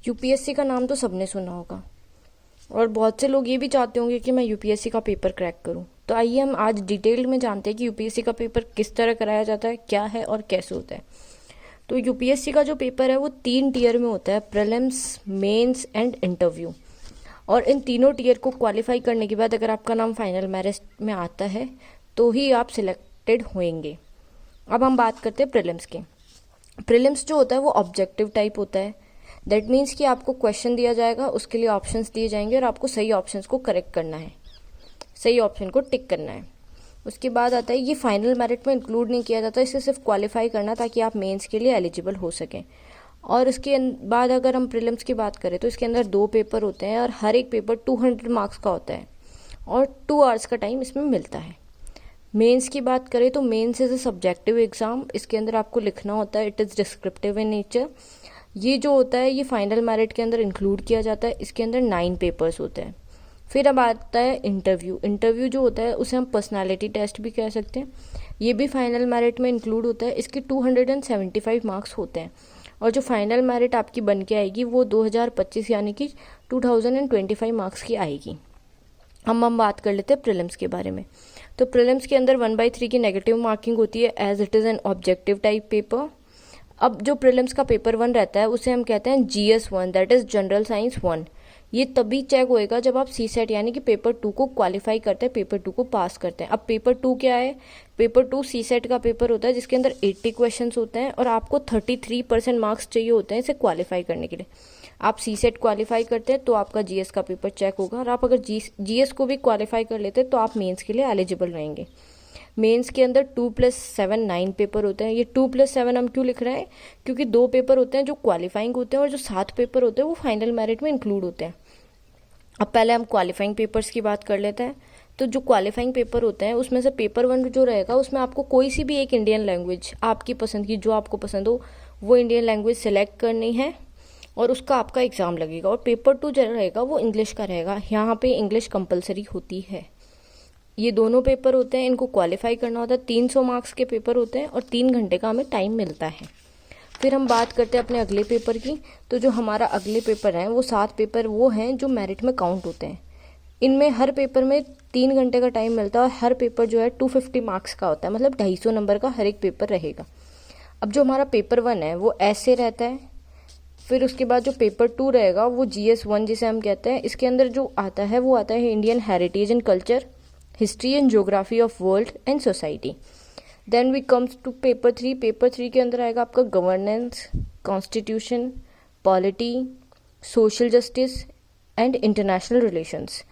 UPSC का नाम तो सबने सुना होगा और बहुत से लोग ये भी चाहते होंगे कि मैं यूपीएससी का पेपर क्रैक करूं। तो आइए हम आज डिटेल्ड में जानते हैं कि यूपीएससी का पेपर किस तरह कराया जाता है, क्या है और कैसे होता है। तो यूपीएससी का जो पेपर है वो 3 टियर में होता है, प्रीलिम्स, मेंस एंड इंटरव्यू। और इन तीनों टियर को क्वालिफाई करने के बाद अगर आपका नाम फाइनल मेरिट में आता है तो ही आप सिलेक्टेड होंगे। अब हम बात करते हैं प्रीलिम्स की। प्रीलिम्स जो होता है वो ऑब्जेक्टिव टाइप होता है। दैट मीन्स कि आपको क्वेश्चन दिया जाएगा, उसके लिए ऑप्शंस दिए जाएंगे और आपको सही ऑप्शंस को करेक्ट करना है, सही ऑप्शन को टिक करना है। उसके बाद आता है, ये फाइनल मेरिट में इंक्लूड नहीं किया जाता, इसे सिर्फ क्वालिफाई करना ताकि आप मेंस के लिए एलिजिबल हो सकें। और इसके बाद अगर हम प्रीलिम्स की बात करें तो इसके अंदर 2 पेपर होते हैं और हर एक पेपर 200 मार्क्स का होता है और 2 आवर्स का टाइम इसमें मिलता है। मेंस की बात करें तो mains is a subjective exam. इसके अंदर आपको लिखना होता है, it is descriptive in nature. ये जो होता है ये फाइनल मेरिट के अंदर इंक्लूड किया जाता है। इसके अंदर 9 पेपर्स होते हैं। फिर अब आता है इंटरव्यू। इंटरव्यू जो होता है उसे हम पर्सनालिटी टेस्ट भी कह सकते हैं। ये भी फाइनल मेरिट में इंक्लूड होता है। इसके 275 मार्क्स होते हैं और जो फाइनल मेरिट आपकी बन के आएगी वो 2025 यानी कि 2025 मार्क्स की आएगी। हम बात कर लेते हैं प्रीलिम्स के बारे में। तो प्रीलिम्स के अंदर 1/3 की नेगेटिव मार्किंग होती है as it is an objective type paper. अब जो प्रीलिम्स का पेपर 1 रहता है उसे हम कहते हैं GS1, that is general science 1। ये तभी चेक होएगा जब आप CSET यानी कि पेपर 2 को क्वालिफाई करते हैं, पेपर 2 को पास करते हैं। अब पेपर 2 क्या है? पेपर 2 CSET का पेपर होता है जिसके अंदर 80 क्वेश्चंस होते हैं और आपको 33% मार्क्स चाहिए होते हैं इसे क्वालिफाई करने के लिए। आप CSET क्वालिफाई करते हैं तो आपका GS का पेपर चेक होगा और आप अगर GS को भी क्वालिफाई कर लेते हैं तो आप मेंस के लिए एलिजिबल रहेंगे। मेंस के अंदर 2+7 9 पेपर होते हैं। ये 2+7 हम क्यों लिख रहे हैं? क्योंकि 2 पेपर होते हैं जो क्वालिफाइंग होते हैं और जो 7 पेपर होते हैं वो फाइनल मेरिट में इंक्लूड होते हैं। अब पहले हम क्वालिफाइंग पेपर्स की बात कर लेते हैं। तो जो क्वालिफाइंग पेपर होते हैं उसमें से पेपर 1 जो रहेगा उसमें आपको कोई सी भी एक इंडियन लैंग्वेज आपकी पसंद की, जो आपको पसंद हो वो इंडियन लैंग्वेज सिलेक्ट करनी है और उसका आपका एग्जाम लगेगा। और पेपर 2 जो रहेगा वो इंग्लिश का रहेगा। यहाँ पे इंग्लिश कंपलसरी होती है। ये दोनों पेपर होते हैं, इनको क्वालिफाई करना होता है। 300 मार्क्स के पेपर होते हैं और 3 घंटे का हमें टाइम मिलता है। फिर हम बात करते हैं अपने अगले पेपर की। तो जो हमारा अगले पेपर है वो 7 पेपर वो हैं जो मेरिट में काउंट होते हैं। इनमें हर पेपर में 3 घंटे का टाइम मिलता है और हर पेपर जो है 250 मार्क्स का होता है, मतलब 250 नंबर का हर एक पेपर रहेगा। अब जो हमारा पेपर 1 है वो ऐसे रहता है। फिर उसके बाद जो पेपर 2 रहेगा वो GS1 जिसे हम कहते हैं। इसके अंदर जो आता है वो आता है Indian heritage and culture, history and geography of world and society. Then we comes to paper 3। Paper 3 के अंदर आएगा आपका governance, constitution, polity, social justice and international relations.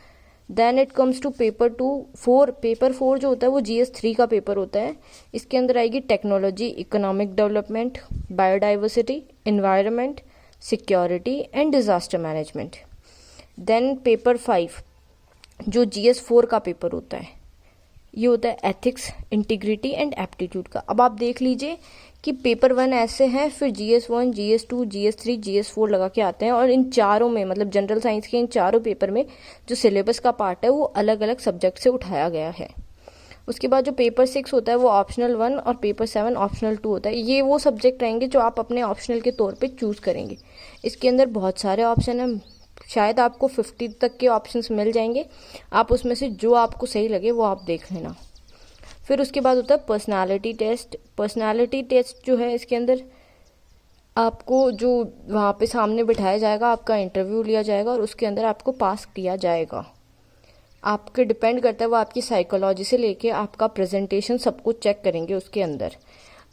Then it comes to paper 4। Paper 4 जो होता है वो GS3 का paper होता है। इसके अंदर आएगी technology, economic development, biodiversity, environment, security and disaster management. Then paper 5 जो GS4 का पेपर होता है ये होता है एथिक्स, इंटीग्रिटी एंड एप्टीट्यूड का। अब आप देख लीजिए कि पेपर 1 ऐसे हैं, फिर GS1, GS2, GS3, GS4 लगा के आते हैं और इन चारों में, मतलब जनरल साइंस के इन चारों पेपर में जो सिलेबस का पार्ट है वो अलग अलग सब्जेक्ट से उठाया गया है। उसके बाद जो पेपर 6 होता है वो ऑप्शनल 1 और पेपर 7 ऑप्शनल 2 होता है। ये वो सब्जेक्ट रहेंगे जो आप अपने ऑप्शनल के तौर पे चूज़ करेंगे। इसके अंदर बहुत सारे ऑप्शन हैं, शायद आपको 50 तक के ऑप्शंस मिल जाएंगे। आप उसमें से जो आपको सही लगे वो आप देख लेना। फिर उसके बाद होता है पर्सनालिटी टेस्ट। पर्सनालिटी टेस्ट जो है इसके अंदर आपको जो वहाँ पे सामने बिठाया जाएगा, आपका इंटरव्यू लिया जाएगा और उसके अंदर आपको पास किया जाएगा। आपके डिपेंड करता है, वो आपकी साइकोलॉजी से लेके आपका प्रेजेंटेशन सब कुछ चेक करेंगे उसके अंदर।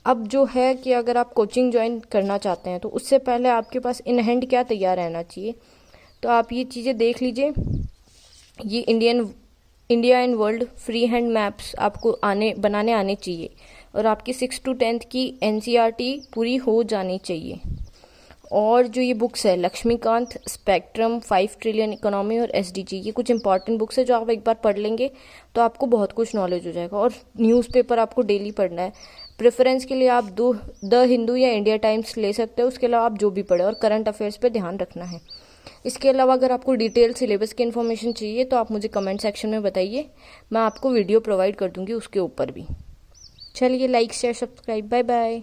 अब जो है कि अगर आप कोचिंग ज्वाइन करना चाहते हैं तो उससे पहले आपके पास इन हैंड क्या तैयार रहना चाहिए, तो आप ये चीज़ें देख लीजिए। ये India and world free hand maps आपको बनाने आने चाहिए और आपकी 6 to 10th की NCERT पूरी हो जानी चाहिए। और जो ये बुक्स है लक्ष्मीकांत, स्पेक्ट्रम, 5 ट्रिलियन इकोनॉमी और SDG, ये कुछ इंपॉर्टेंट बुक्स है जो आप एक बार पढ़ लेंगे तो आपको बहुत कुछ नॉलेज हो जाएगा। और न्यूज़पेपर आपको डेली पढ़ना है। प्रेफरेंस के लिए आप द हिंदू या इंडिया टाइम्स ले सकते हो, उसके अलावा आप जो भी पढ़े, और करंट अफेयर्स पे ध्यान रखना है। इसके अलावा अगर आपको डिटेल सिलेबस की इन्फॉर्मेशन चाहिए तो आप मुझे कमेंट सेक्शन में बताइए, मैं आपको वीडियो प्रोवाइड कर दूंगी उसके ऊपर भी। चलिए, like share subscribe, bye bye.